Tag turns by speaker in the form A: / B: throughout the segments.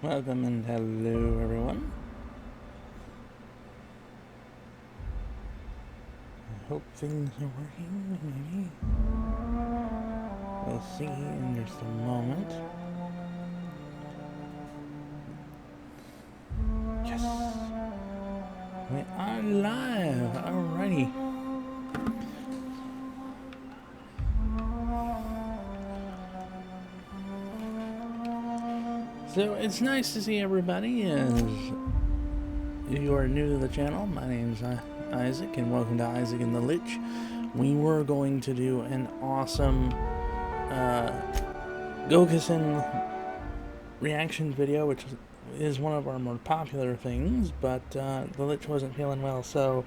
A: Welcome and hello everyone. I hope things are working, maybe. We'll see in just a moment. Yes! We are live! Alrighty. So it's nice to see everybody as you are new to the channel. My name's Isaac and welcome to Isaac and The Lich. We were going to do an awesome Gokusen reaction video, which is one of our more popular things, but the Lich wasn't feeling well, so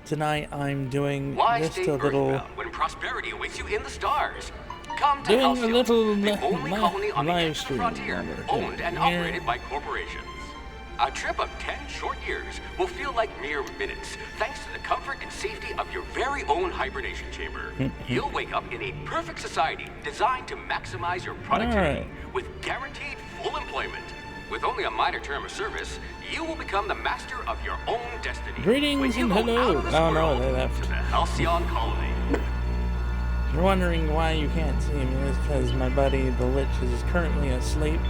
A: tonight I'm doing just a little...
B: when prosperity awaits you in the stars. Come to
A: doing
B: Halcyon,
A: a little
B: the only colony on the
A: live
B: edge of the
A: stream.
B: frontier, owned and operated by corporations. A trip of 10 short years will feel like mere minutes, thanks to the comfort and safety of your very own hibernation chamber. You'll wake up in a perfect society designed to maximize your productivity with guaranteed full employment. With only a minor term of service, you will become the master of your own destiny.
A: Greetings and hello. Oh no, they left.
B: To the Halcyon colony.
A: If you're wondering why you can't see me, it's because my buddy the Lich is currently asleep.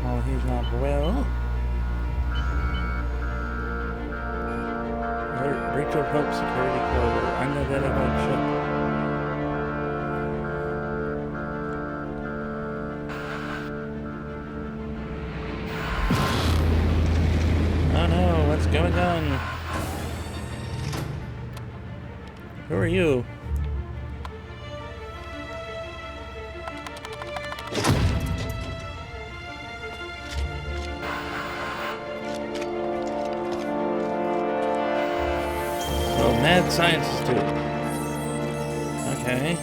A: While he's not well. Breach of Hope security code. Unidentified ship. Oh no, what's going on? Who are you? Oh, mad scientist too. Okay.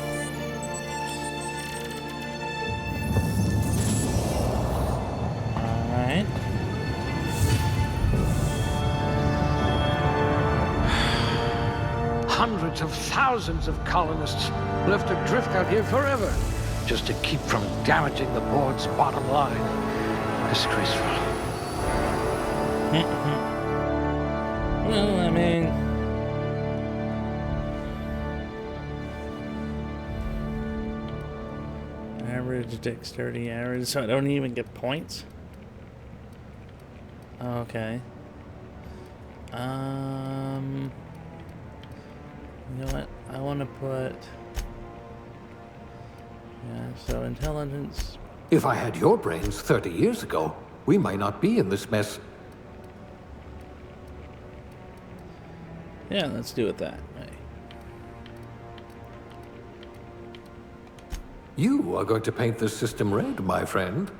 A: Alright.
C: Hundreds of thousands of colonists left adrift out here forever, just to keep from damaging the board's bottom line. Disgraceful.
A: Well, I mean... average dexterity, average, so I don't even get points? Okay. You know what? I want to put... yeah, so intelligence...
C: If I had your brains 30 years ago, we might not be in this mess.
A: yeah, let's do it that way.
C: You are going to paint this system red, my friend.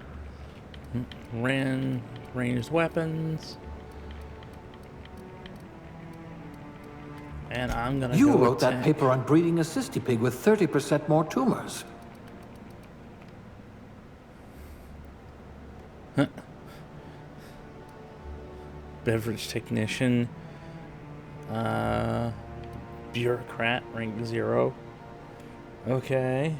A: Ranged weapons. And I'm gonna
C: You
A: go
C: wrote that
A: attack.
C: paper on breeding a cystipig with 30% more tumors.
A: Beverage technician. Bureaucrat, rank 0. Okay.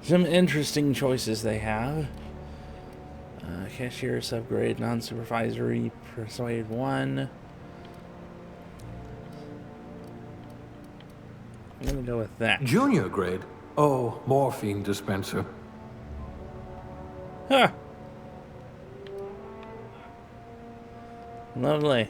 A: Some interesting choices they have. Cashier's upgrade, non-supervisory, persuade 1. I'm gonna go with that.
C: Junior grade? Oh, morphine dispenser.
A: Huh. Lovely.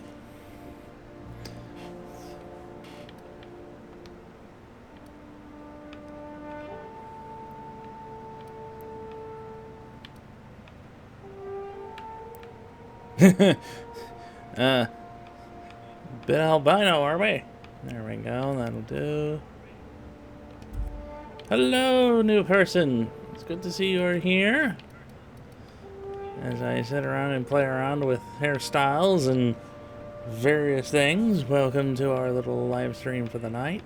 A: Bit albino, are we? There we go, that'll do. Hello, new person. It's good to see you are here. As I sit around and play around with hairstyles and various things, welcome to our little live stream for the night.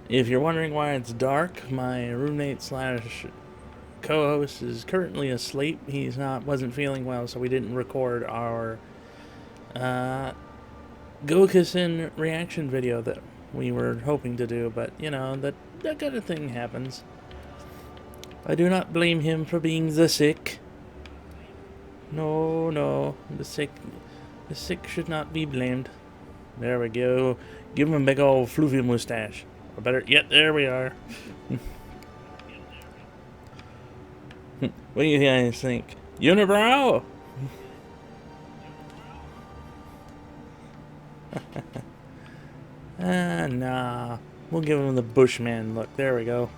A: If you're wondering why it's dark, my roommate slash co-host is currently asleep. He's wasn't feeling well, so we didn't record our Gokusen reaction video that we were hoping to do, but you know, that kind of thing happens. I do not blame him for being the sick. No, no, the sick should not be blamed. There we go. Give him a big old floofy mustache. Or better yet, there we are. What do you guys think? Unibrow? Nah. We'll give him the Bushman look. There we go.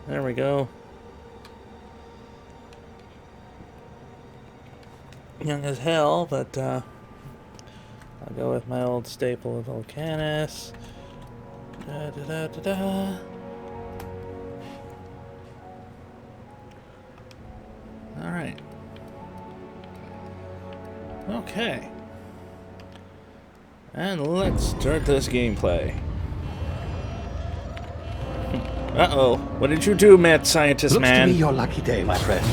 A: There we go. Young as hell, but I'll go with my old staple of Volcanus. Da da da da da. Alright. Okay. And let's start this gameplay. Uh-oh. What did you do, mad scientist man?
C: Looks to be your lucky day, my friend.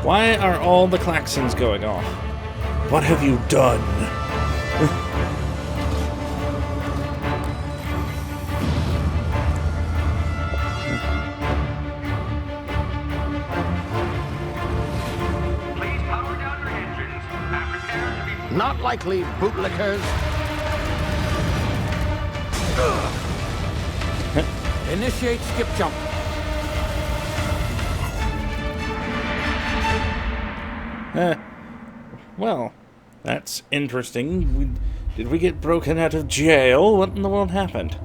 A: Why are all the klaxons going off? What have you done?
B: Please power down your engines and prepare to be...
C: Not likely, bootlickers. Initiate skip jump.
A: Well, that's interesting. Did we get broken out of jail? What in the world happened?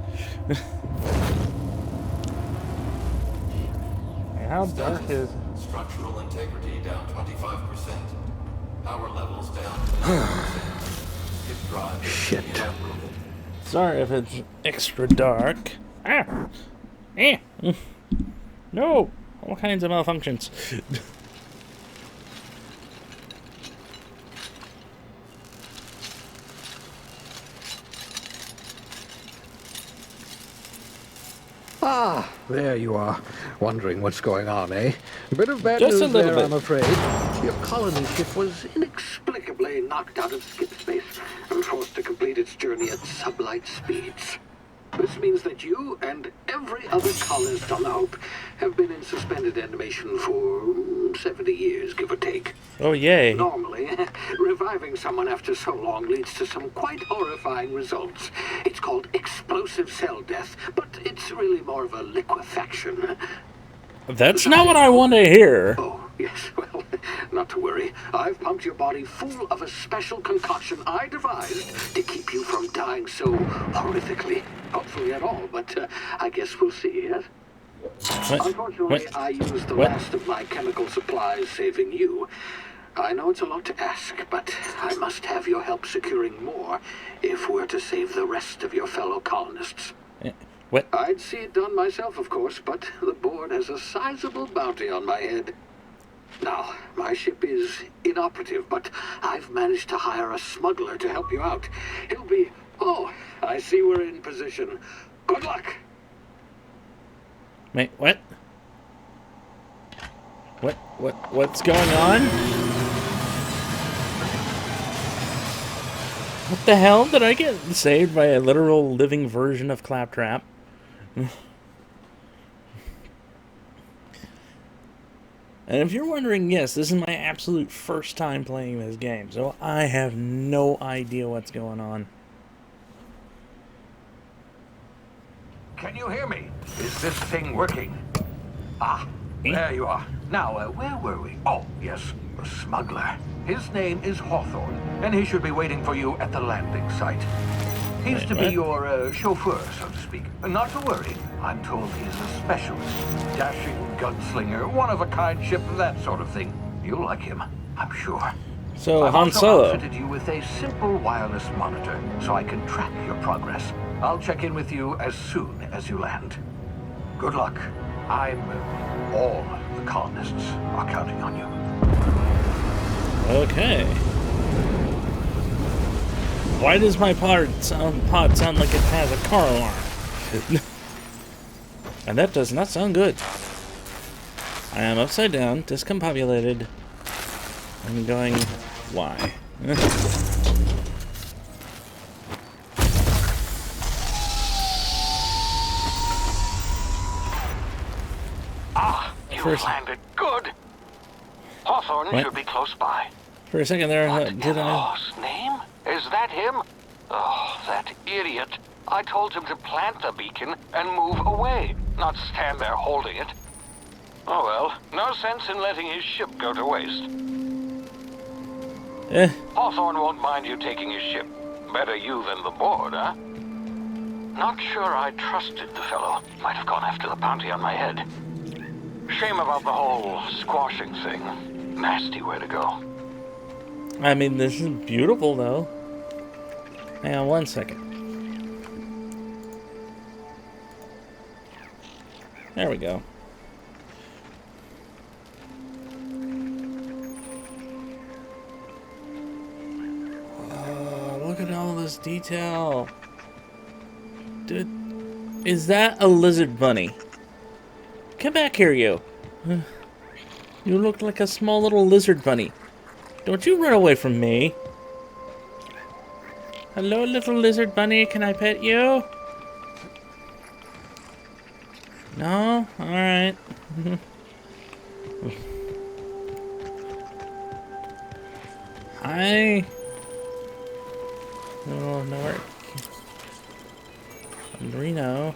A: How dark is...
D: Structural integrity down 25%. Power levels down to 9%. If drive is
C: Shit.
D: uprooted.
A: Sorry if it's extra dark. Ah! No! All kinds of malfunctions.
C: Ah, there you are. Wondering what's going on, eh? A bit of bad
A: Just a
C: news
A: little
C: there,
A: bit.
C: I'm afraid. Your colony ship was inexplicably knocked out of skip space and forced to complete its journey at sublight speeds. This means that you and every other colonist on the Hope have been in suspended animation for 70 years, give or take.
A: Oh, yay.
C: Normally, reviving someone after so long leads to some quite horrifying results. It's called explosive cell death, but it's really more of a liquefaction.
A: That's not what I want to hear.
C: Oh, yes, well, not to worry. I've pumped your body full of a special concoction I devised to keep you from dying so horrifically. Hopefully at all, but I guess we'll see, yes?
A: What?
C: Unfortunately,
A: What?
C: I used the
A: What?
C: last of my chemical supplies saving you. I know it's a lot to ask, but I must have your help securing more if we're to save the rest of your fellow colonists.
A: What?
C: I'd see it done myself, of course, but the board has a sizable bounty on my head. Now, my ship is inoperative, but I've managed to hire a smuggler to help you out. He'll be... Oh, I see we're in position. Good luck!
A: Wait, what? What's going on? What the hell? Did I get saved by a literal living version of Claptrap? And if you're wondering, yes, this is my absolute first time playing this game, so I have no idea what's going on.
C: Can you hear me? Is this thing working? Ah, there you are. Now, where were we? Oh, yes, the smuggler. His name is Hawthorne, and he should be waiting for you at the landing site. He's to be
A: what?
C: your chauffeur, so to speak. Not to worry. I'm told he's a specialist. Dashing gunslinger, one-of-a-kind ship, that sort of thing. You'll like him, I'm sure.
A: So,
C: I've
A: Han
C: also
A: Solo.
C: outfitted you with a simple wireless monitor, so I can track your progress. I'll check in with you as soon as you land. Good luck. All the colonists are counting on you.
A: Okay. Why does my pod sound like it has a car alarm? And that does not sound good. I am upside down, discombobulated. I'm going, why?
E: You've landed good. Hawthorne should be close by.
A: For a second there,
E: What
A: did
E: in
A: I?
E: Law's name? Is that him? Oh, that idiot. I told him to plant the beacon and move away, not stand there holding it. Oh well, no sense in letting his ship go to waste. Hawthorne won't mind you taking his ship. Better you than the board, huh? Not sure I trusted the fellow. Might have gone after the bounty on my head. Shame about the whole squashing thing. Nasty way to go.
A: I mean, this is beautiful, though. Hang on one second. There we go. Oh, look at all this detail. Dude, is that a lizard bunny? Come back here, you. You look like a small little lizard bunny. Don't you run away from me. Hello, little lizard bunny. Can I pet you? No? Alright. Hi. Oh, nowhere. Reno.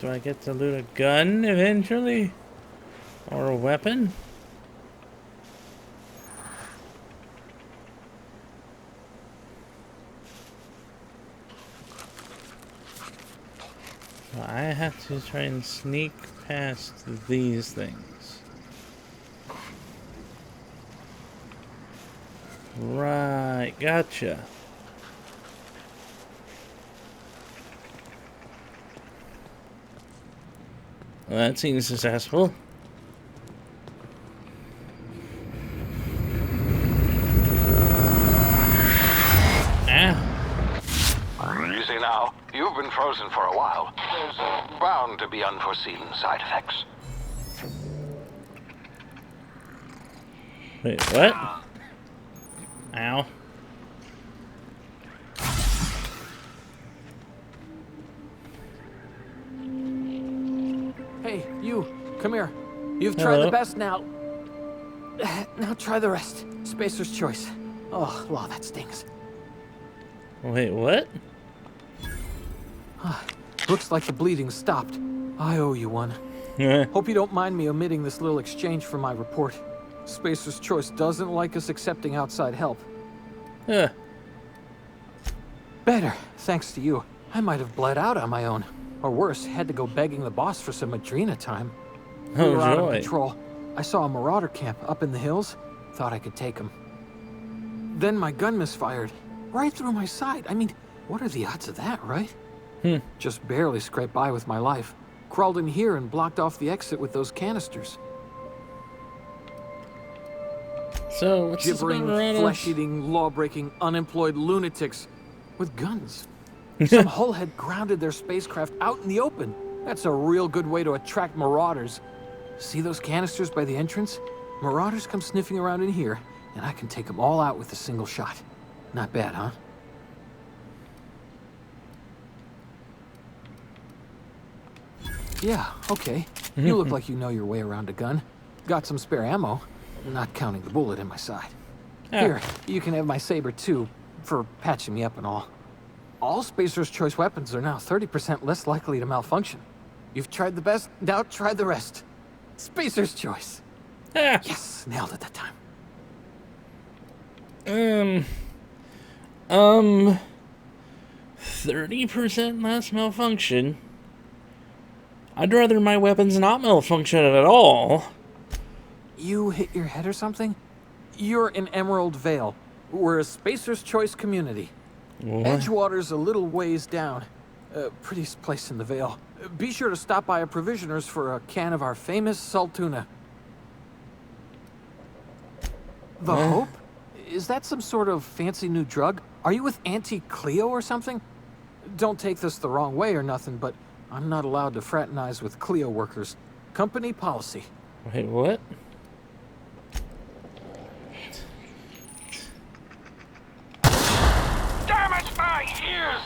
A: Do I get to loot a gun eventually? Or a weapon? I have to try and sneak past these things. Right, gotcha. Well, that seems successful.
E: Easy now. You've been frozen for a while. There's bound to be unforeseen side effects.
A: Wait, what? Ow.
F: Hey, you, come here. You've tried
A: Hello.
F: the best now. Now try the rest. Spacer's choice. Oh, wow, that stings.
A: Wait, what?
F: Looks like the bleeding stopped. I owe you one. Hope you don't mind me omitting this little exchange from my report. Spacer's choice doesn't like us accepting outside help. Better, thanks to you. I might have bled out on my own. Or worse, had to go begging the boss for some Adrena time. We
A: Oh,
F: were out on
A: joy.
F: patrol. I saw a marauder camp up in the hills. Thought I could take him. Then my gun misfired. Right through my side. I mean, what are the odds of that, right? Just barely scraped by with my life. Crawled in here and blocked off the exit with those canisters.
A: So, what's this
F: Gibbering,
A: about Marauders?
F: flesh-eating, law-breaking, unemployed lunatics with guns. Some hullhead grounded their spacecraft out in the open. That's a real good way to attract marauders. See those canisters by the entrance? Marauders come sniffing around in here, and I can take them all out with a single shot. Not bad, huh? Yeah, okay. You look like you know your way around a gun. Got some spare ammo, not counting the bullet in my side. Here, you can have my saber too, for patching me up and all. All Spacer's Choice weapons are now 30% less likely to malfunction. You've tried the best, now try the rest. Spacer's Choice. Yes, nailed it that time.
A: 30% less malfunction? I'd rather my weapons not malfunction at all.
F: You hit your head or something? You're in Emerald Vale. We're a Spacer's Choice community.
A: What?
F: Edgewater's a little ways down. Prettiest place in the Vale. Be sure to stop by a provisioner's for a can of our famous salt tuna. The Hope? Is that some sort of fancy new drug? Are you with Auntie Cleo or something? Don't take this the wrong way or nothing, but I'm not allowed to fraternize with Cleo workers. Company policy.
A: Wait, what?
E: Damn it, my ears!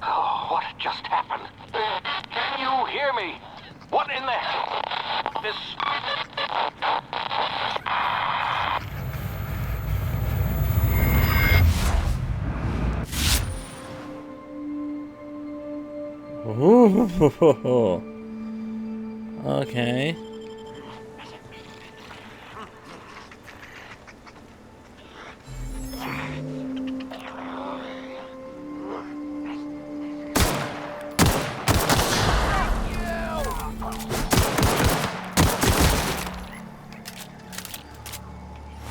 E: Oh, what just happened? Can you hear me? What in the This...
A: Ooh. Okay.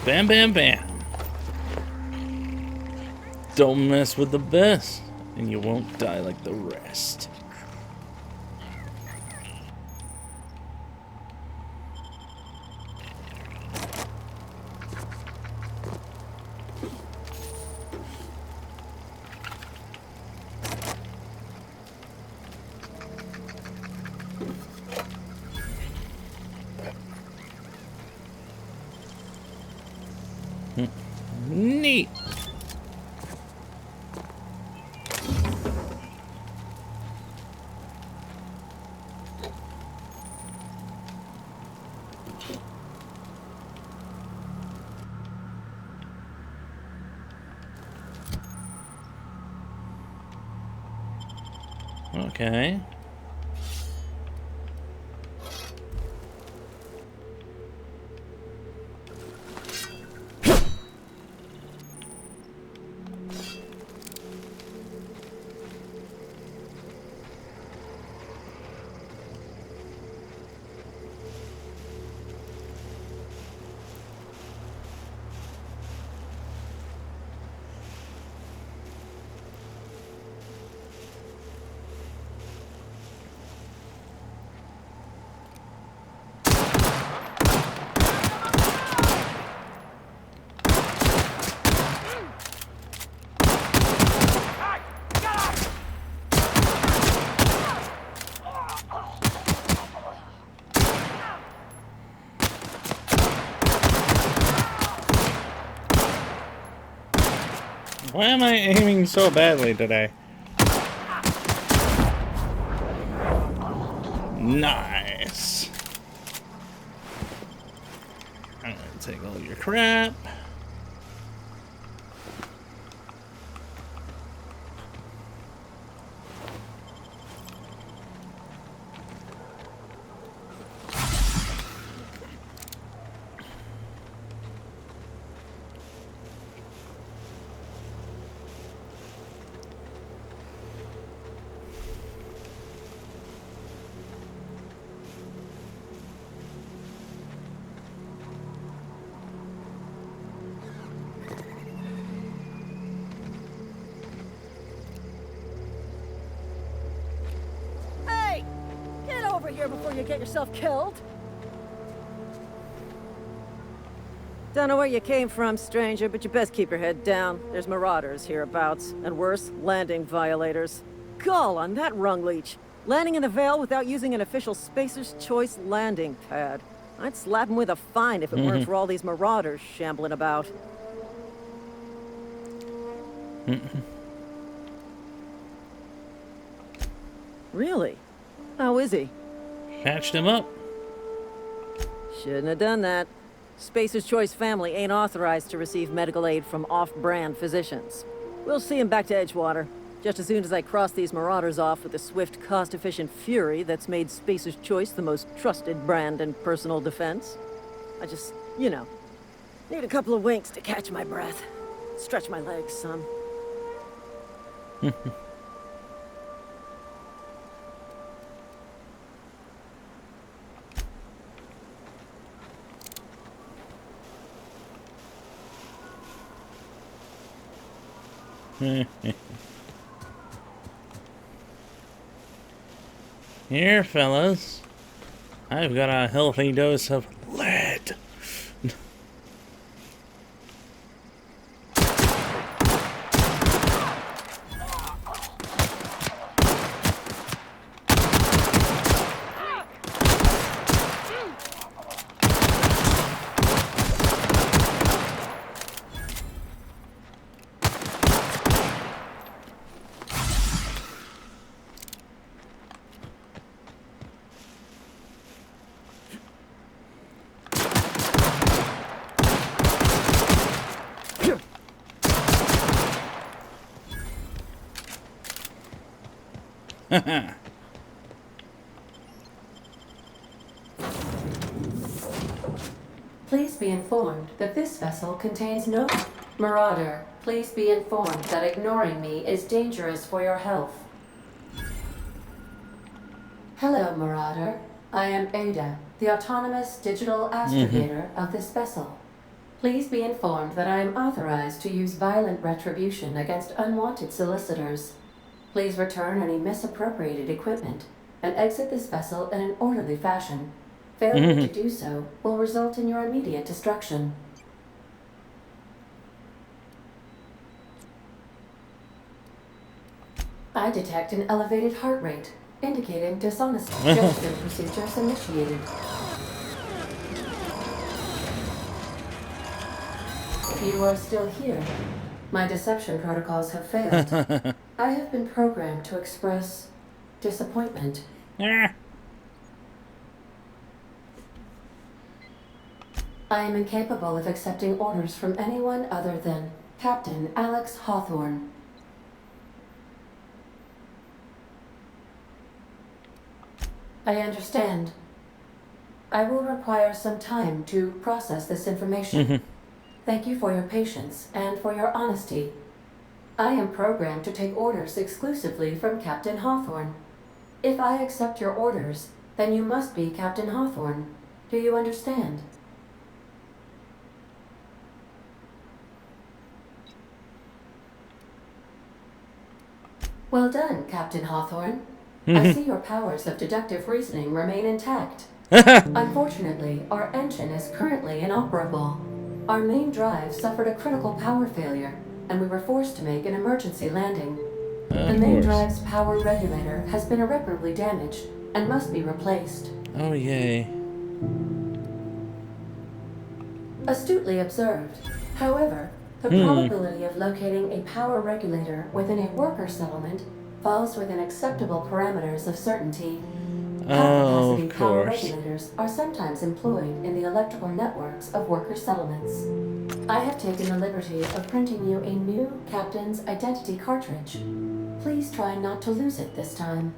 A: Bam, bam, bam. Don't mess with the best, and you won't die like the rest. Neat. Okay. Why am I aiming so badly today? Nice. I'm gonna take all your crap.
G: Hey! Get over here before you get yourself killed! Don't know where you came from, stranger, but you best keep your head down. There's marauders hereabouts, and worse, landing violators. Gall on that rung leech. Landing in the Vale without using an official Spacer's Choice landing pad. I'd slap him with a fine if it weren't for all these marauders shambling about. Really? How is he?
A: Patched him up.
G: Shouldn't have done that. Spacer's Choice family ain't authorized to receive medical aid from off-brand physicians. We'll see him back to Edgewater, just as soon as I cross these marauders off with the swift, cost-efficient fury that's made Spacer's Choice the most trusted brand in personal defense. I just, you know, need a couple of winks to catch my breath. Stretch my legs, son.
A: Here, fellas. I've got a healthy dose of lead.
H: Please be informed that this vessel contains no... Marauder, please be informed that ignoring me is dangerous for your health. Hello, Marauder. I am Ada, the autonomous digital astrogator of this vessel. Please be informed that I am authorized to use violent retribution against unwanted solicitors. Please return any misappropriated equipment and exit this vessel in an orderly fashion. Failure to do so will result in your immediate destruction. I detect an elevated heart rate, indicating dishonesty. Gesture procedures initiated. You are still here. My deception protocols have failed. I have been programmed to express disappointment. I am incapable of accepting orders from anyone other than Captain Alex Hawthorne. I understand. I will require some time to process this information. Thank you for your patience and for your honesty. I am programmed to take orders exclusively from Captain Hawthorne. If I accept your orders, then you must be Captain Hawthorne. Do you understand? Well done, Captain Hawthorne. I see your powers of deductive reasoning remain intact. Unfortunately, our engine is currently inoperable. Our main drive suffered a critical power failure, and we were forced to make an emergency landing. The main drive's power regulator has been irreparably damaged and must be replaced.
A: Oh, yay.
H: Astutely observed. However, the probability of locating a power regulator within a worker settlement falls within acceptable parameters of certainty. High-capacity power regulators are sometimes employed in the electrical networks of worker settlements. I have taken the liberty of printing you a new Captain's Identity cartridge. Please try not to lose it this time.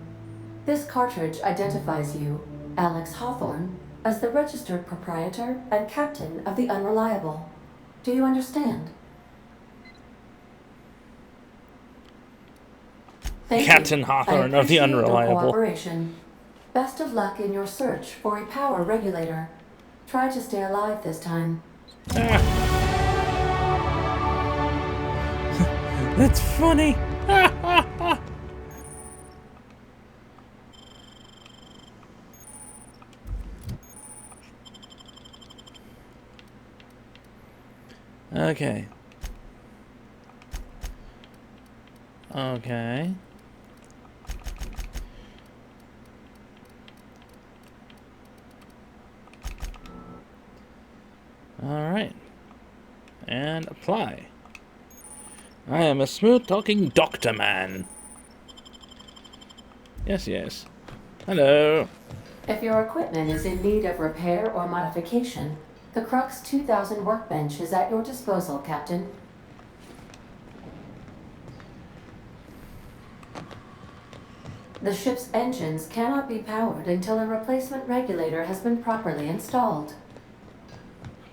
H: This cartridge identifies you, Alex Hawthorne, as the registered proprietor and captain of the Unreliable. Do you understand? Thank
A: Captain
H: you.
A: Hawthorne of the Unreliable.
H: Your cooperation. Best of luck in your search for a power regulator. Try to stay alive this time.
A: That's funny. Okay. Okay. All right. And apply. I am a smooth-talking doctor man. Yes, yes. Hello.
H: If your equipment is in need of repair or modification, the Crux 2000 workbench is at your disposal, Captain. The ship's engines cannot be powered until a replacement regulator has been properly installed.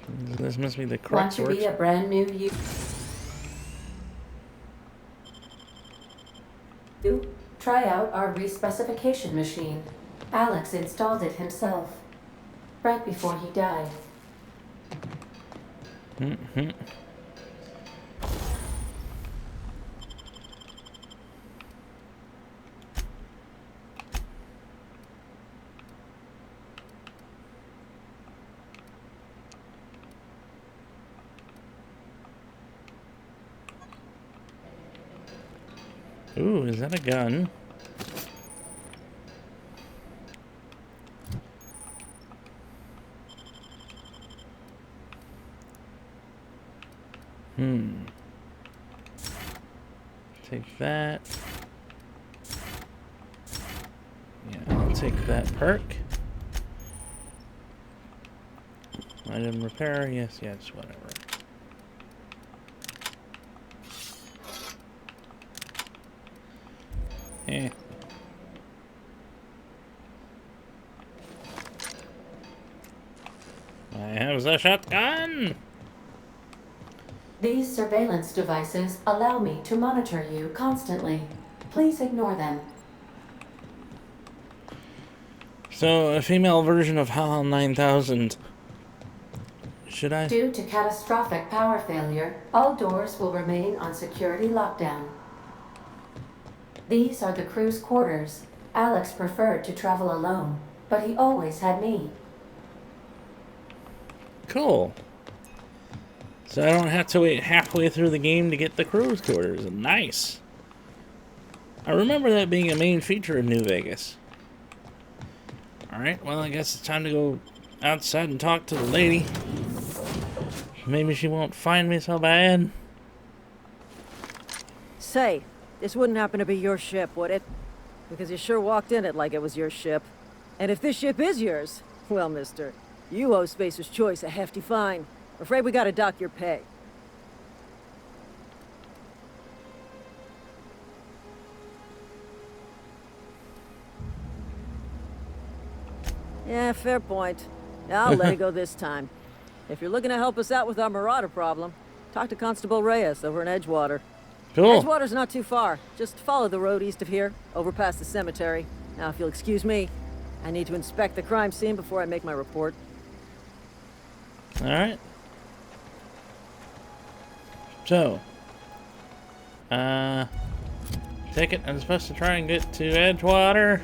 A: This must be the Crux.
H: Want to be a brand new you? Try out our respecification machine. Alex installed it himself, right before he died.
A: Ooh, is that a gun? Take that. Yeah, I'll take that perk. Item repair, yes, whatever. comes the shotgun.
H: These surveillance devices allow me to monitor you constantly. Please ignore them.
A: So, a female version of HAL 9000. Should I?
H: Due to catastrophic power failure, all doors will remain on security lockdown. These are the crew's quarters. Alex preferred to travel alone, but he always had me.
A: Cool. So I don't have to wait halfway through the game to get the crew's quarters. Nice. I remember that being a main feature of New Vegas. Alright, well, I guess it's time to go outside and talk to the lady. Maybe she won't find me so bad.
G: Say, this wouldn't happen to be your ship, would it? Because you sure walked in it like it was your ship. And if this ship is yours, well, mister, you owe Spacer's Choice a hefty fine. I'm afraid we gotta dock your pay. Yeah, fair point. I'll let it go this time. If you're looking to help us out with our marauder problem, talk to Constable Reyes over in Edgewater.
A: Cool.
G: Edgewater's not too far. Just follow the road east of here, over past the cemetery. Now, if you'll excuse me, I need to inspect the crime scene before I make my report.
A: Alright. So. Take it. I'm supposed to try and get to Edgewater.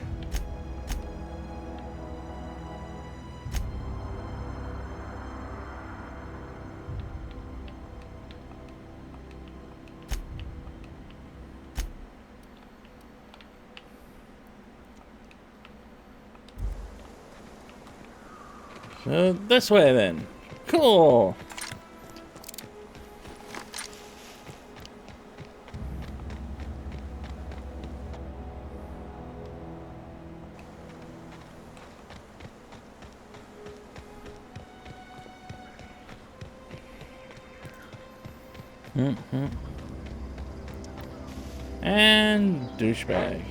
A: So this way then. Cool. And douchebag.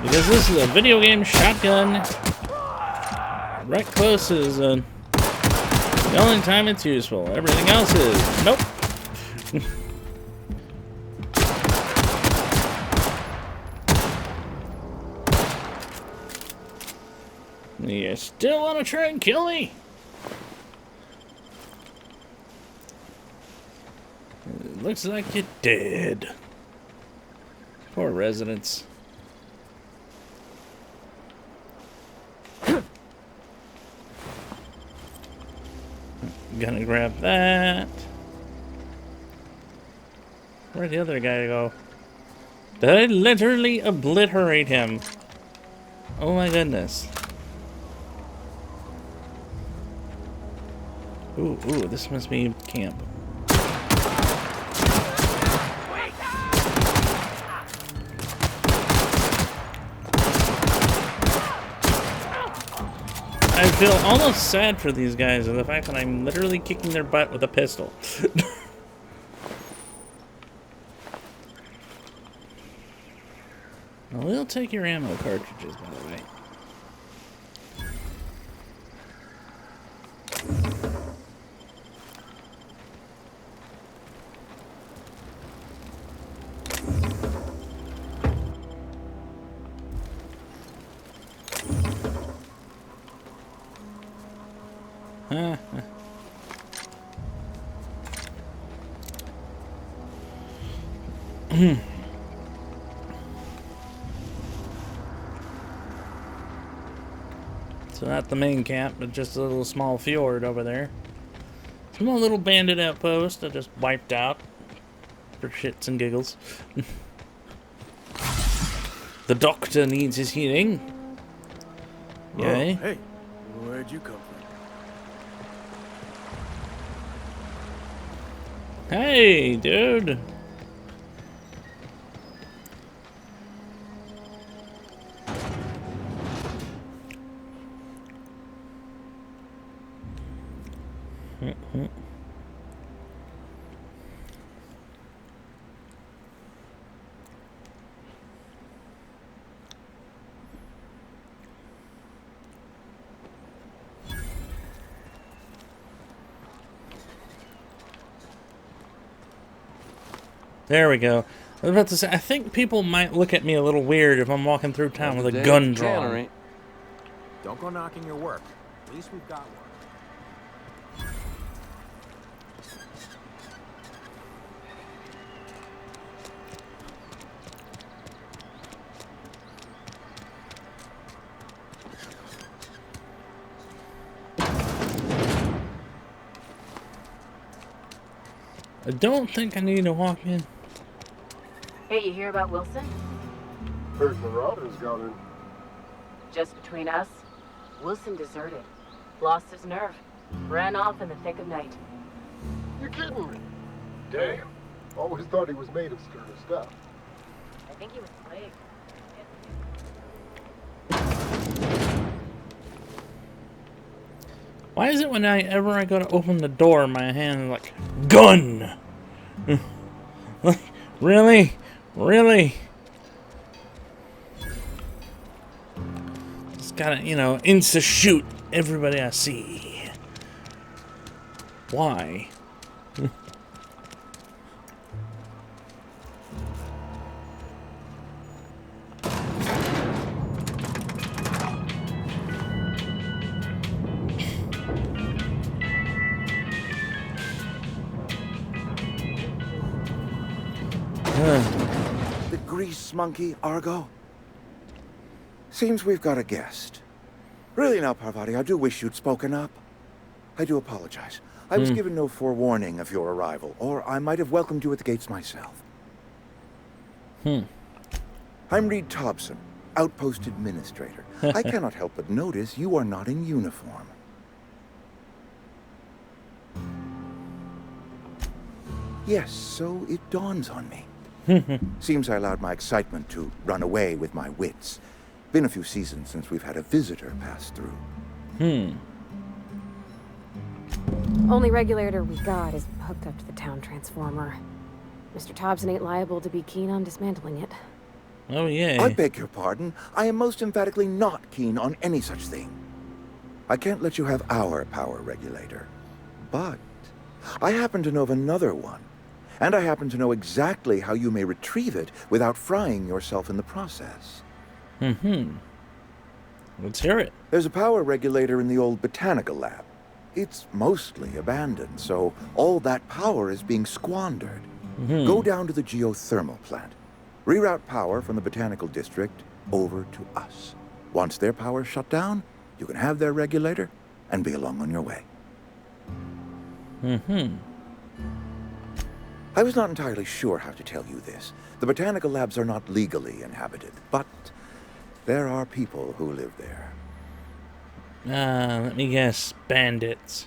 A: Because this is a video game shotgun. Right close is the only time it's useful. Everything else is nope. You still want to try and kill me? It looks like you did. Poor residents. Gonna grab that. Where'd the other guy go? Did I literally obliterate him? Oh my goodness. Ooh, this must be camp. I feel almost sad for these guys and the fact that I'm literally kicking their butt with a pistol. We'll take your ammo cartridges, by the way. So not the main camp, but just a little small fjord over there. Small little bandit outpost I just wiped out for shits and giggles. The doctor needs his healing. Yay.
I: Whoa, hey, where'd you come from?
A: Hey, dude. There we go. I was about to say, I think people might look at me a little weird if I'm walking through town with a gun drawn.
I: Don't go knocking your work. At least we've got one.
A: I don't think I need to walk in.
J: Hey, you hear about Wilson?
K: Heard Marauders got in.
J: Just between us, Wilson deserted. Lost his nerve. Ran off in the thick of night.
K: You're kidding me. Damn. Always thought he was made of sterner stuff.
J: I think he was plagued.
A: Why is it whenever I go to open the door, my hand is like, gun! Like, really? Really? Just gotta, insta-shoot everybody I see. Why?
L: The grease monkey, Argo? Seems we've got a guest. Really now, Parvati, I do wish you'd spoken up. I do apologize. I was given no forewarning of your arrival, or I might have welcomed you at the gates myself. I'm Reed Thompson, Outpost Administrator. I cannot help but notice you are not in uniform. Yes, so it dawns on me. Seems I allowed my excitement to run away with my wits. Been a few seasons since we've had a visitor pass through.
M: Only regulator we got is hooked up to the town transformer. Mr. Thompson ain't liable to be keen on dismantling it.
A: Oh, yeah.
L: I beg your pardon. I am most emphatically not keen on any such thing. I can't let you have our power regulator. But I happen to know of another one. And I happen to know exactly how you may retrieve it without frying yourself in the process.
A: Let's hear it.
L: There's a power regulator in the old botanical lab. It's mostly abandoned, so all that power is being squandered. Go down to the geothermal plant. Reroute power from the botanical district over to us. Once their power's shut down, you can have their regulator and be along on your way. I was not entirely sure how to tell you this. The botanical labs are not legally inhabited, but there are people who live there.
A: Let me guess. Bandits.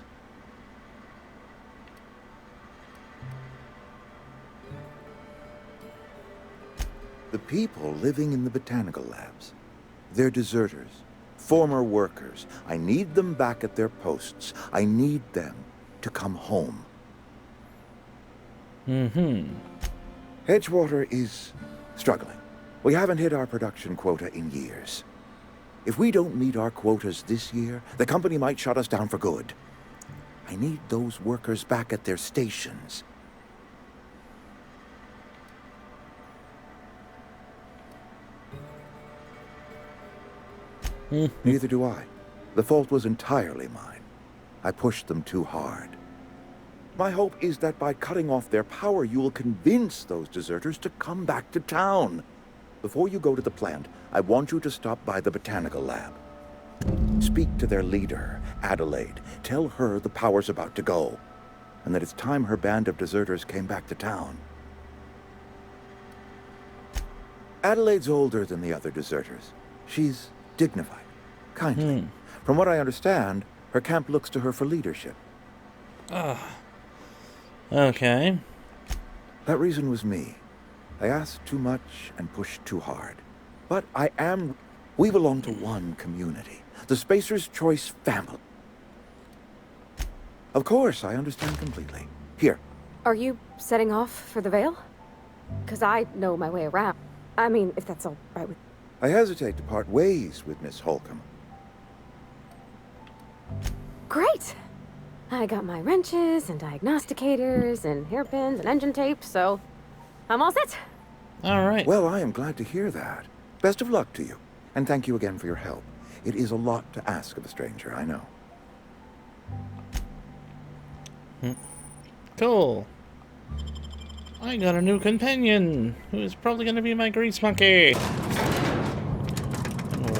L: The people living in the botanical labs, they're deserters, former workers. I need them back at their posts. I need them to come home. Edgewater is struggling. We haven't hit our production quota in years. If we don't meet our quotas this year, the company might shut us down for good. I need those workers back at their stations. Neither do I. The fault was entirely mine. I pushed them too hard. My hope is that by cutting off their power, you will convince those deserters to come back to town. Before you go to the plant, I want you to stop by the botanical lab. Speak to their leader, Adelaide. Tell her the power's about to go, and that it's time her band of deserters came back to town. Adelaide's older than the other deserters. She's dignified, kindly. From what I understand, her camp looks to her for leadership.
A: Okay.
L: That reason was me. I asked too much and pushed too hard. But we belong to one community, the Spacer's Choice family. Of course, I understand completely. Here.
M: Are you setting off for the Vale? Because I know my way around. I mean, if that's all right with...
L: I hesitate to part ways with Miss Holcomb.
M: Great! I got my wrenches and diagnosticators and hairpins and engine tape, so I'm all set.
A: All right.
L: Well, I am glad to hear that. Best of luck to you, and thank you again for your help. It is a lot to ask of a stranger, I know.
A: Cool. I got a new companion, who's probably going to be my grease monkey. And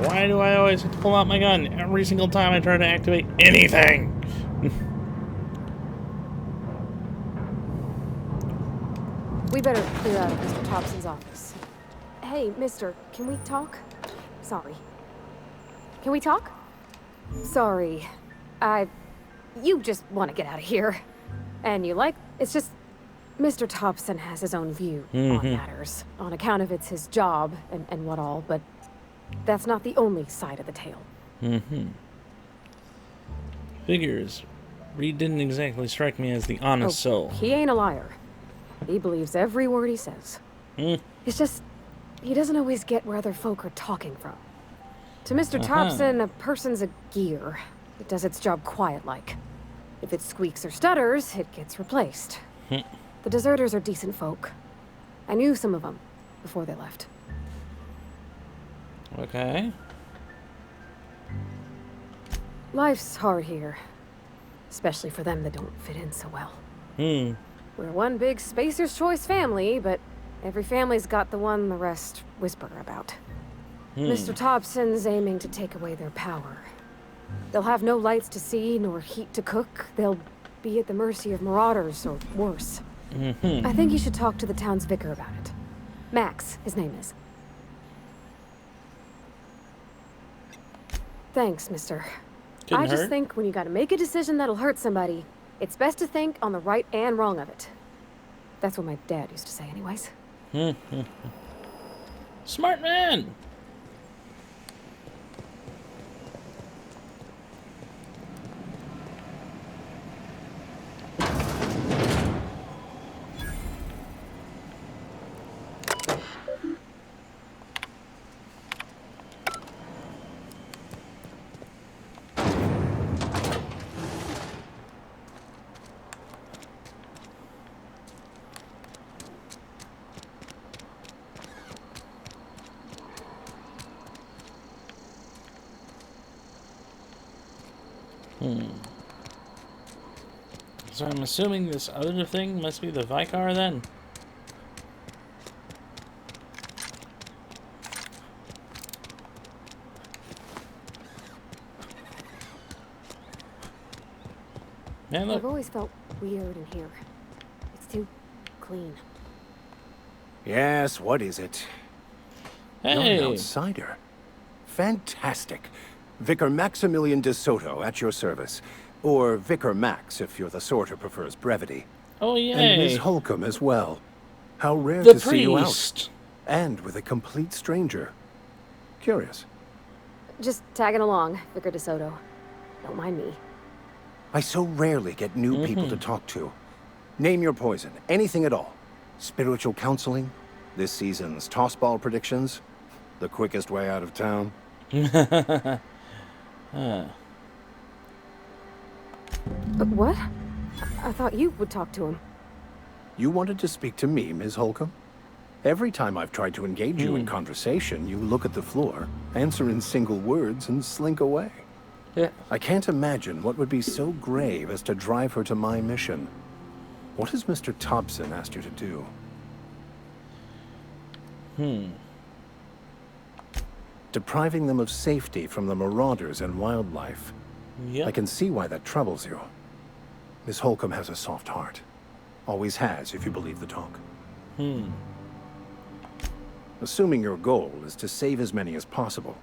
A: why do I always have to pull out my gun every single time I try to activate anything?
M: We better clear out of Mr. Thompson's office. Hey, mister, can we talk? Sorry. Can we talk? Sorry. You just want to get out of here. And you like... It's just... Mr. Thompson has his own view on matters. On account of it's his job and what all, but... That's not the only side of the tale.
A: Figures. Reed didn't exactly strike me as the honest soul.
M: He ain't a liar. He believes every word he says. It's just... He doesn't always get where other folk are talking from. To Mr. Thompson, a person's a gear. It does its job quiet-like. If it squeaks or stutters, it gets replaced. The deserters are decent folk. I knew some of them before they left.
A: Okay.
M: Life's hard here. Especially for them that don't fit in so well. We're one big Spacer's Choice family, but every family's got the one the rest whisper about. Mr. Thompson's aiming to take away their power. They'll have no lights to see, nor heat to cook. They'll be at the mercy of marauders, or worse. I think you should talk to the town's vicar about it. Max, his name is. Thanks, mister. I just think when you gotta make a decision that'll hurt somebody, it's best to think on the right and wrong of it. That's what my dad used to say anyways.
A: Smart man! So I'm assuming this other thing must be the Vicar then? Man, look.
M: I've always felt weird in here. It's too clean.
I: Yes, what is it?
A: Hey.
I: You're an outsider. Fantastic. Vicar Maximilian de Soto at your service. Or Vicar Max, if you're the sort who prefers brevity.
A: Oh, yeah.
I: And Ms. Holcomb as well. How rare
A: the
I: to
A: priest.
I: see you out. And with a complete stranger. Curious.
M: Just tagging along, Vicar de Soto. Don't mind me.
I: I so rarely get new people to talk to. Name your poison, anything at all. Spiritual counseling, this season's tossball predictions, the quickest way out of town.
M: But what? I thought you would talk to him.
I: You wanted to speak to me, Ms. Holcomb? Every time I've tried to engage you in conversation, you look at the floor, answer in single words, and slink away.
A: Yeah.
I: I can't imagine what would be so grave as to drive her to my mission. What has Mr. Thompson asked you to do? Depriving them of safety from the marauders and wildlife.
A: Yep.
I: I can see why that troubles you. Miss Holcomb has a soft heart. Always has, if you believe the talk. Assuming your goal is to save as many as possible,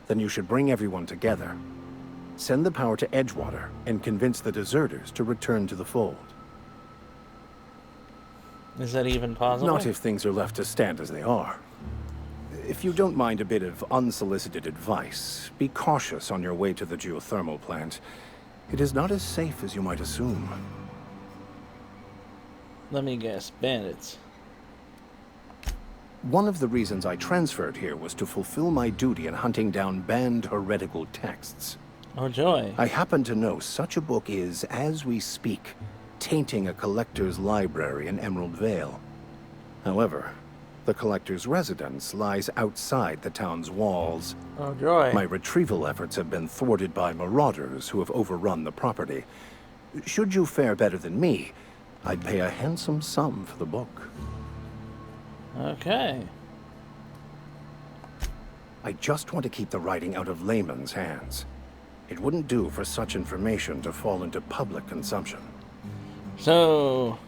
I: then you should bring everyone together. Send the power to Edgewater and convince the deserters to return to the fold.
A: Is that even possible?
I: Not if things are left to stand as they are. If you don't mind a bit of unsolicited advice, be cautious on your way to the geothermal plant. It is not as safe as you might assume.
A: Let me guess. Bandits.
I: One of the reasons I transferred here was to fulfill my duty in hunting down banned heretical texts.
A: Oh, joy.
I: I happen to know such a book is, as we speak, tainting a collector's library in Emerald Vale. However, the collector's residence lies outside the town's walls.
A: Oh, joy.
I: My retrieval efforts have been thwarted by marauders who have overrun the property. Should you fare better than me, I'd pay a handsome sum for the book.
A: Okay.
I: I just want to keep the writing out of layman's hands. It wouldn't do for such information to fall into public consumption.
A: So,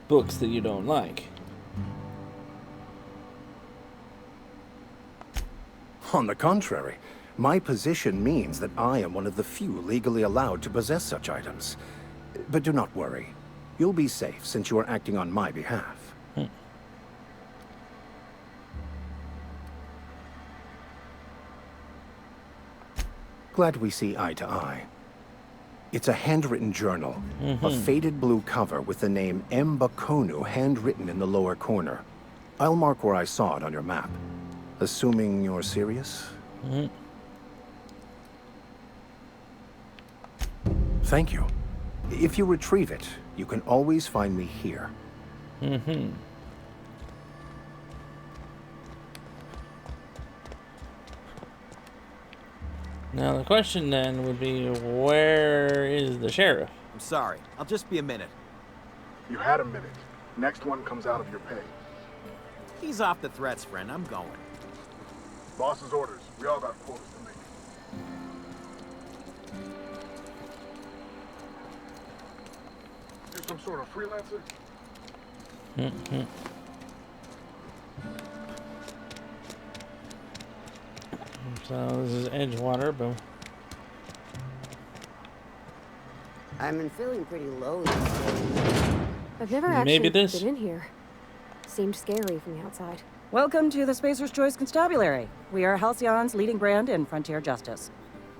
A: books that you don't like.
I: On the contrary, my position means that I am one of the few legally allowed to possess such items. But do not worry. You'll be safe since you are acting on my behalf. Glad we see eye to eye. It's a handwritten journal, a faded blue cover with the name M. Bakonu handwritten in the lower corner. I'll mark where I saw it on your map. Assuming you're serious? Thank you. If you retrieve it, you can always find me here.
A: Now the question then would be, where is the sheriff?
N: I'm sorry. I'll just be a minute.
K: You had a minute. Next one comes out of your pay.
N: Ease off the threats, friend. I'm going.
K: Boss's orders. We all got quotas to make. You're some sort of freelancer?
A: So this is Edgewater, but
O: I'm feeling pretty low these days.
M: I've never actually
A: this?
M: been in here. Seemed scary from the outside.
J: Welcome to the Spacer's Choice Constabulary. We are Halcyon's leading brand in frontier justice.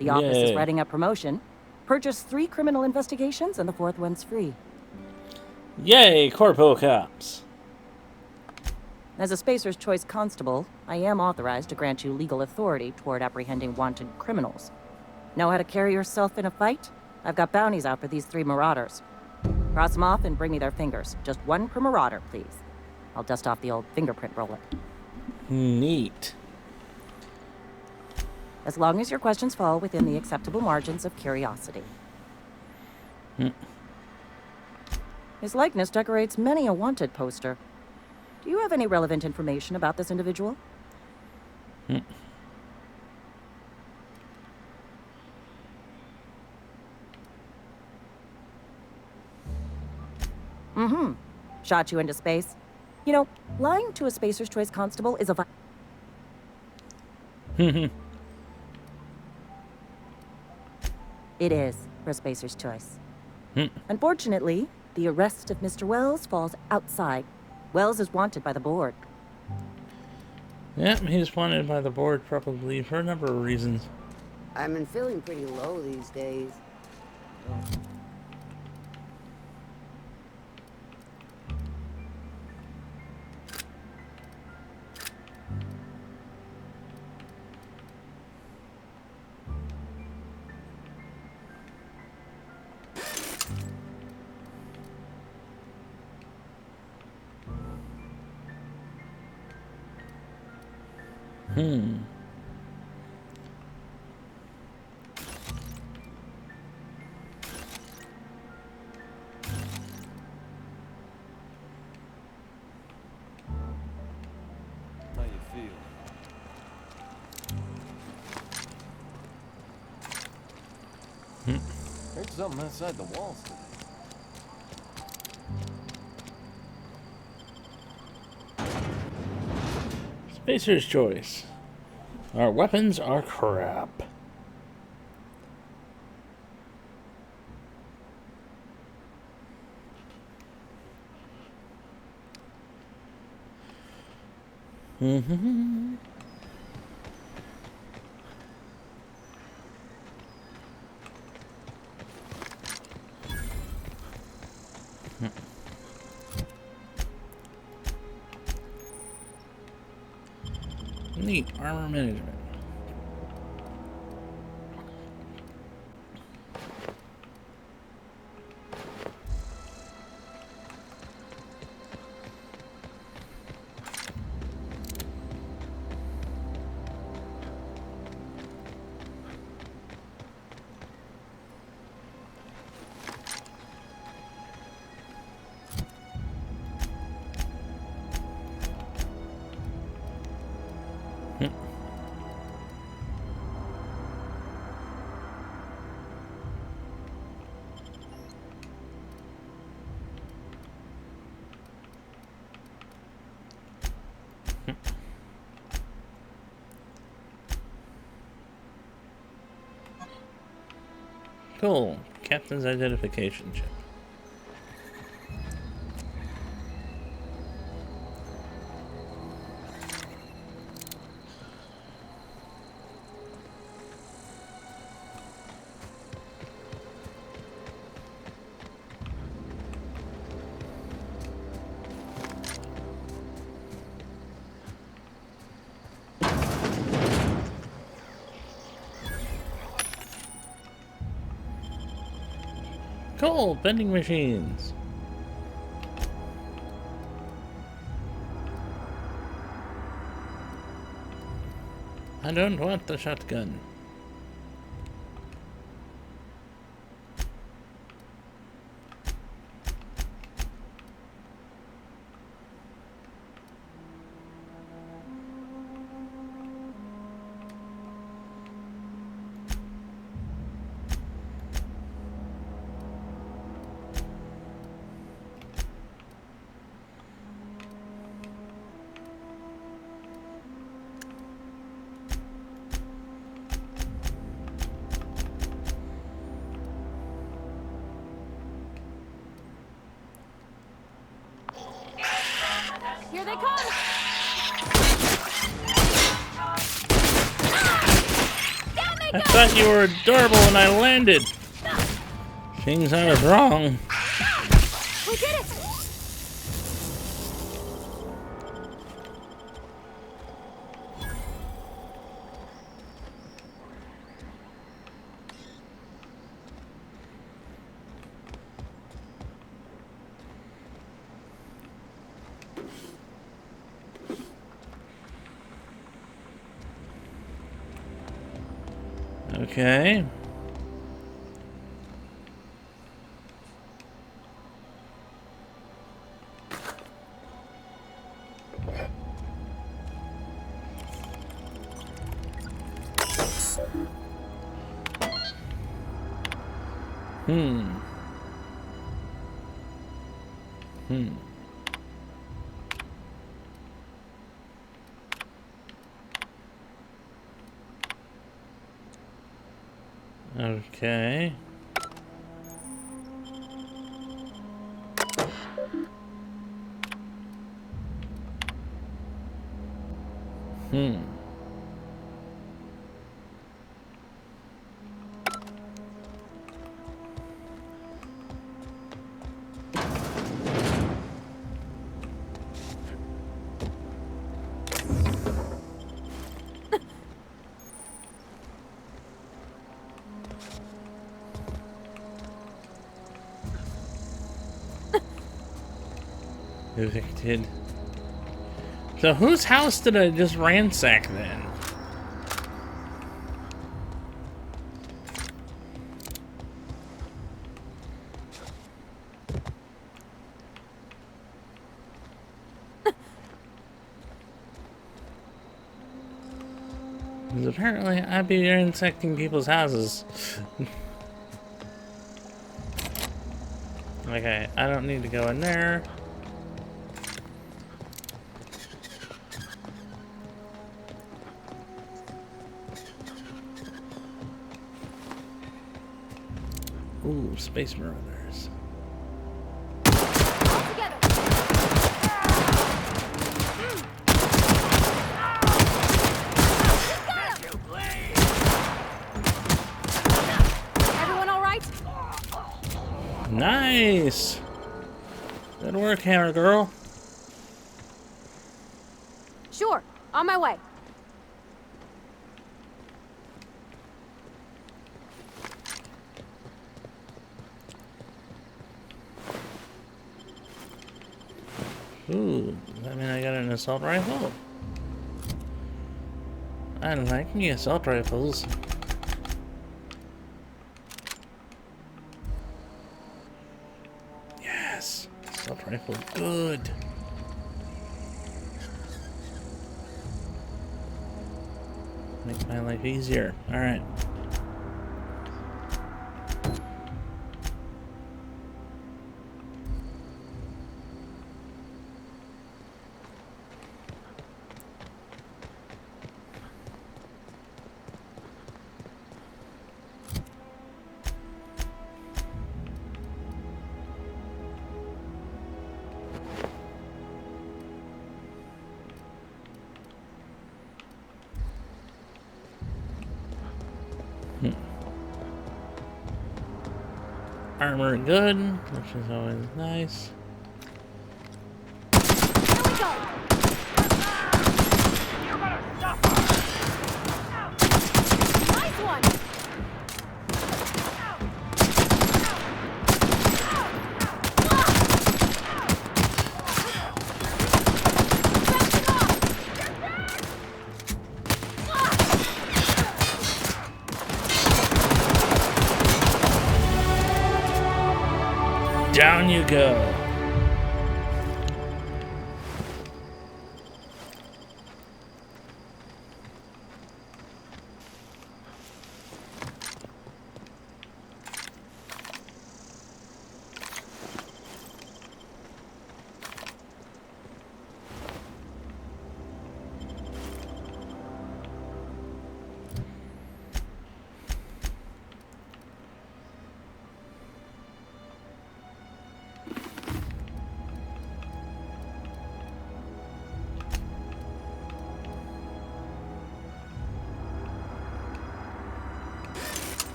J: The office is
A: Yay.
J: writing up promotion. Purchase 3 criminal investigations and the 4th one's free.
A: yay, Corpo Cops!
J: As a Spacer's Choice Constable, I am authorized to grant you legal authority toward apprehending wanted criminals. Know how to carry yourself in a fight? I've got bounties out for these 3 marauders. Cross them off and bring me their fingers. Just 1 per marauder, please. I'll dust off the old fingerprint roller.
A: Neat.
J: As long as your questions fall within the acceptable margins of curiosity. His likeness decorates many a wanted poster. Do you have any relevant information about this individual? Shot you into space. You know, lying to a Spacer's Choice Constable is a It is for a Spacer's Choice. Unfortunately, the arrest of Mr. Wells falls outside. Wells is wanted by the board.
A: Yep, he's wanted by the board probably for a number of reasons.
O: I'm feeling pretty low these days.
P: How you feel? Heard something outside the walls today.
A: Spacer's Choice. Our weapons are crap. Neat armor management. Cool. Captain's identification chip. Cool, vending machines. I don't want the shotgun.
M: Here they come!
A: I thought you were adorable when I landed. Things I was wrong.
M: We did it!
A: Okay. Hmm. Okay. Evicted. So whose house did I just ransack then? Because apparently I'd be ransacking people's houses. Okay, I don't need to go in there. Ooh, Space Marauders.
M: Everyone all right?
A: Nice! Good work, Hammer Girl.
M: Sure, on my way.
A: Ooh, I mean, I got an assault rifle. I like me assault rifles. Yes, assault rifle, good. Make my life easier. All right. armor good, which is always nice.
M: Here we go! Nice one!
A: Down you go.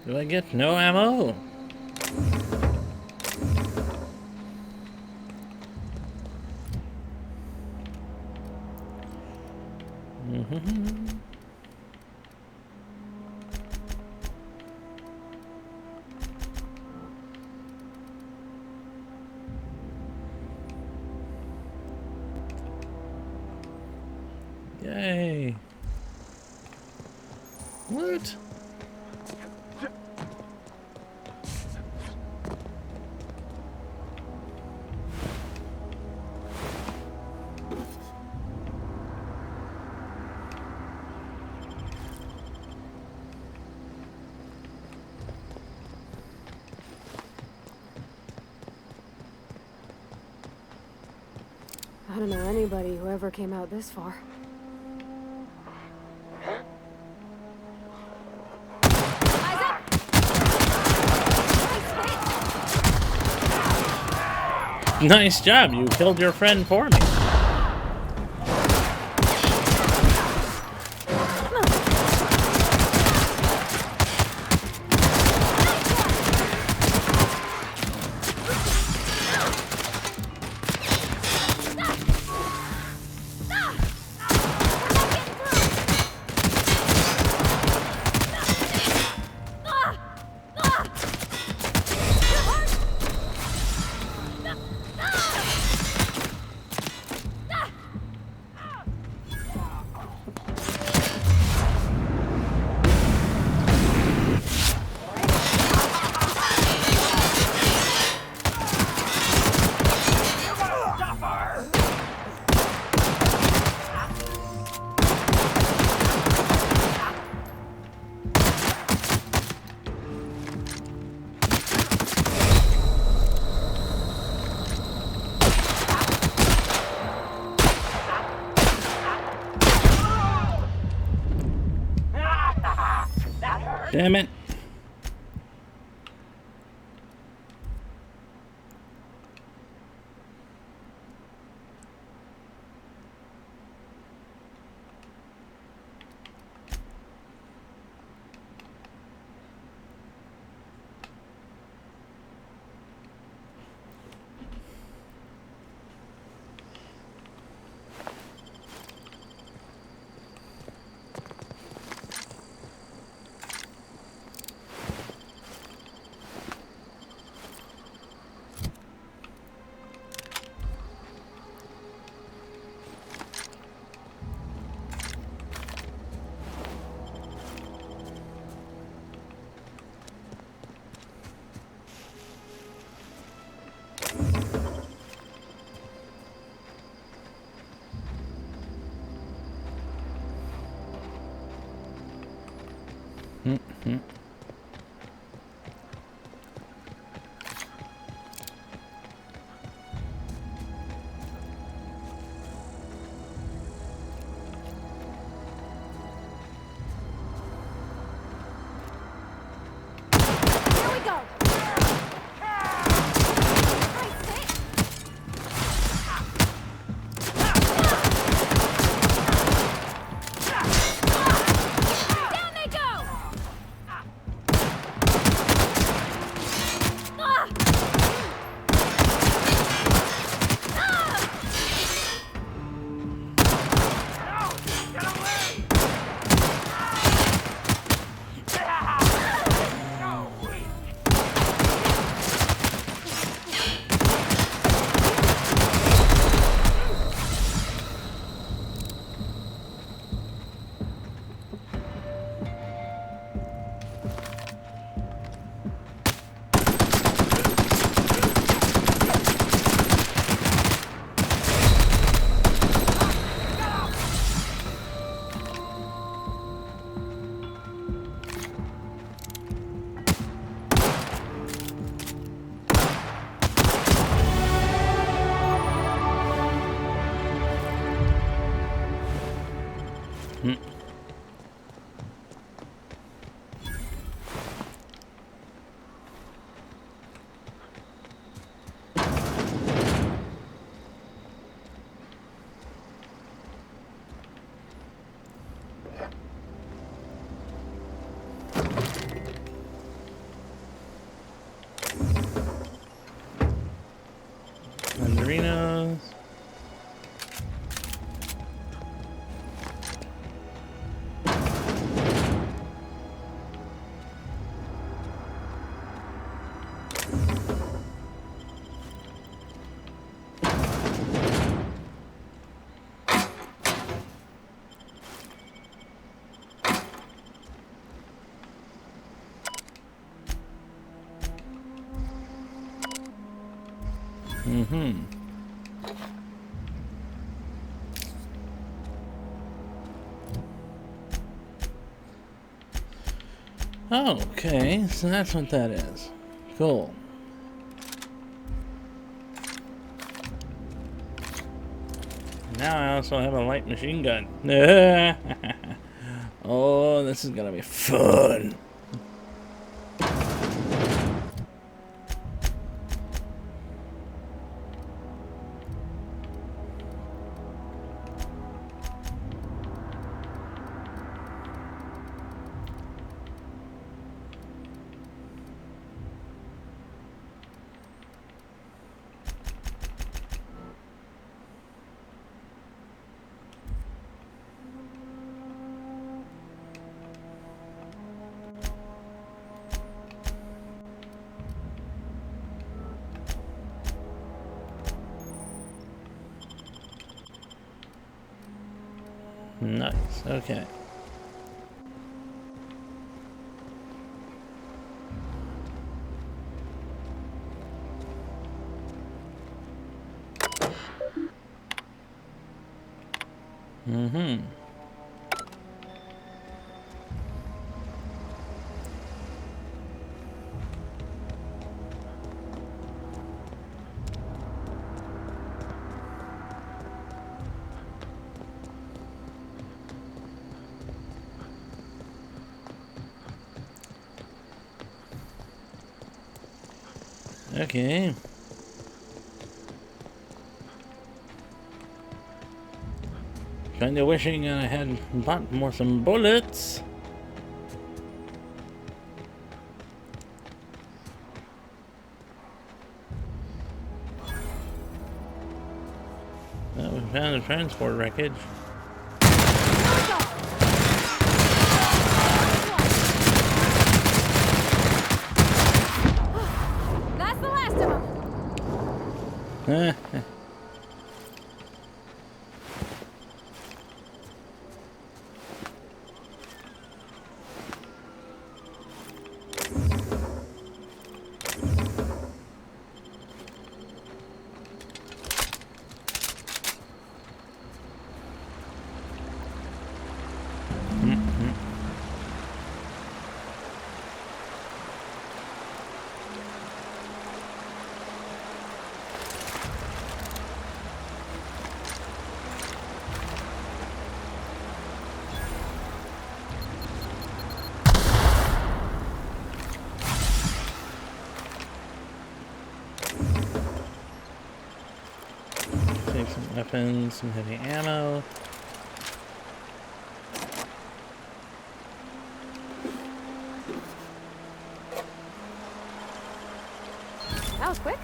A: Do I get no ammo? Yay. What?
M: I don't know anybody who ever came out this far.
A: Nice job, you killed your friend for me. Damn it. Mm-hmm. Okay, so that's what that is. Cool. Now I also have a light machine gun. Oh, this is gonna be fun. Nice, okay. Mm-hmm. Okay. Kinda wishing I had bought some bullets. Oh, we found the transport wreckage.
M: That's the last of them.
A: Take some weapons, some heavy ammo.
M: That was quick.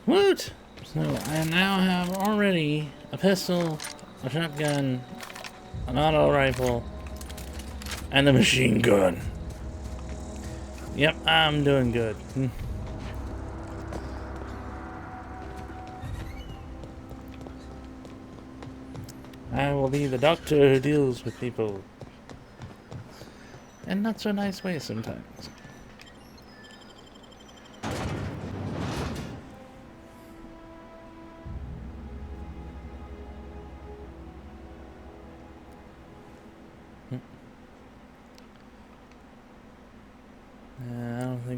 A: Woot! So I now have already a pistol, a shotgun, an auto rifle, and a machine gun. Yep, I'm doing good. I will be the doctor who deals with people in not so nice ways sometimes.